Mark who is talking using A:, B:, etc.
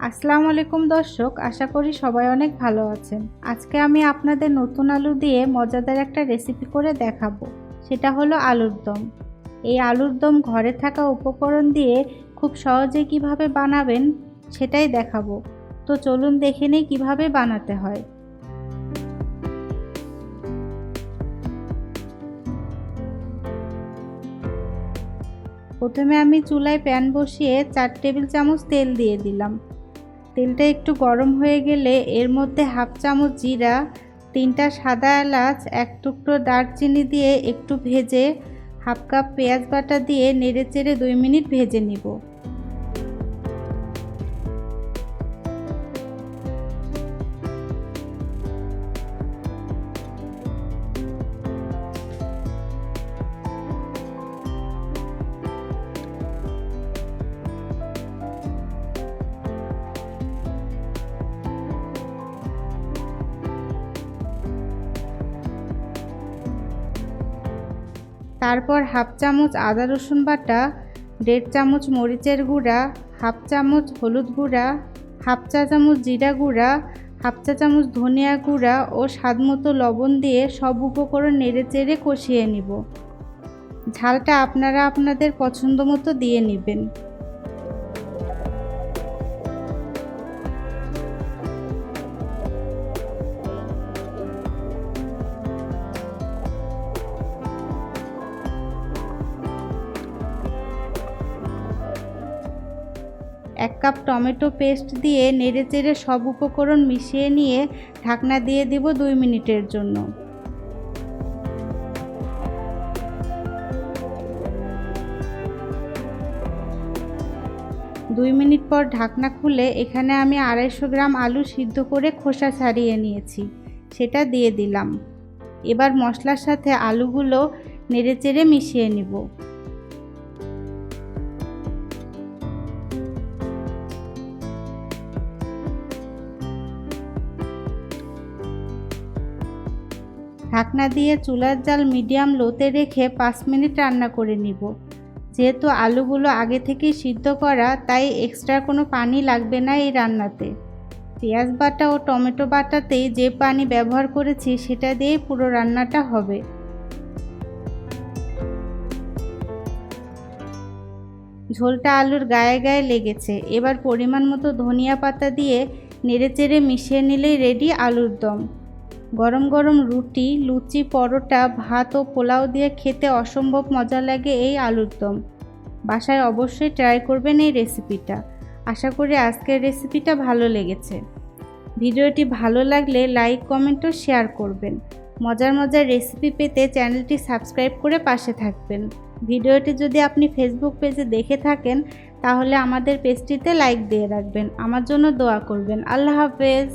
A: আসসালামু আলাইকুম দর্শক, আশা করি সবাই অনেক ভালো আছেন। আজকে আমি আপনাদের নতুন আলু দিয়ে মজাদার একটা রেসিপি করে দেখাবো। সেটা হলো আলুর দম। এই আলুর দম ঘরে থাকা উপকরণ দিয়ে খুব সহজে কিভাবে বানাবেন সেটাই দেখাবো। তো চলুন দেখে নিই কিভাবে বানাতে হয়। প্রথমে আমি চুলায় প্যান বসিয়ে 4 টেবিল চামচ তেল দিয়ে দিলাম। তেলটা একটু গরম হয়ে গেলে এর মধ্যে হাফ চামচ জিরা, 3টা সাদা এলাচ, 1 টুকরো দারচিনি দিয়ে একটু ভেজে হাফ কাপ পেঁয়াজ বাটা দিয়ে নেড়েচেড়ে 2 মিনিট ভেজে নিব। তারপর হাফ চামচ আদা রসুন বাটা, 1.5 চামচ মরিচের গুঁড়া, হাফ চামচ হলুদ গুঁড়া, হাফ চা চামচ জিরা গুঁড়া, হাফ চা চামচ ধনিয়া গুঁড়া ও স্বাদমতো লবণ দিয়ে সব উপকরণ নেড়েচেড়ে কষিয়ে নিব। ঝালটা আপনারা আপনাদের পছন্দ মতো দিয়ে নেবেন। এক কাপ টমেটো পেস্ট দিয়ে নেড়েচেড়ে সব উপকরণ মিশিয়ে নিয়ে ঢাকনা দিয়ে দিব 2 মিনিটের জন্য। দুই মিনিট পর ঢাকনা খুলে এখানে আমি 250 গ্রাম আলু সিদ্ধ করে খোসা ছাড়িয়ে নিয়েছি, সেটা দিয়ে দিলাম। এবার মশলার সাথে আলুগুলো নেড়েচেড়ে মিশিয়ে নিব। ঢাকনা দিয়ে চুলার জাল মিডিয়াম লোতে রেখে 5 মিনিট রান্না করে নিব। যেহেতু আলুগুলো আগে থেকেই সিদ্ধ করা, তাই এক্সট্রা কোনো পানি লাগবে না এই রান্নাতে। পেঁয়াজ বাটা ও টমেটো বাটাতেই যে পানি ব্যবহার করেছি সেটা দিয়েই পুরো রান্নাটা হবে। ঝোলটা আলুর গায়ে গায়ে লেগেছে। এবার পরিমাণ মতো ধনিয়া পাতা দিয়ে নেড়েচেড়ে মিশিয়ে নিলেই রেডি আলুর দম। গরম গরম রুটি, লুচি, পরোটা, ভাত ও পোলাও দিয়ে খেতে অসম্ভব মজা লাগে এই আলুর দম। বাসায় অবশ্যই ট্রাই করবেন এই রেসিপিটা। আশা করি আজকের রেসিপিটা ভালো লেগেছে। ভিডিওটি ভালো লাগলে লাইক, কমেন্ট ও শেয়ার করবেন। মজার মজার রেসিপি পেতে চ্যানেলটি সাবস্ক্রাইব করে পাশে থাকবেন। ভিডিওটি যদি আপনি ফেসবুক পেজে দেখে থাকেন তাহলে আমাদের পেজটিতে লাইক দিয়ে রাখবেন। আমার জন্য দোয়া করবেন। আল্লাহ হাফেজ।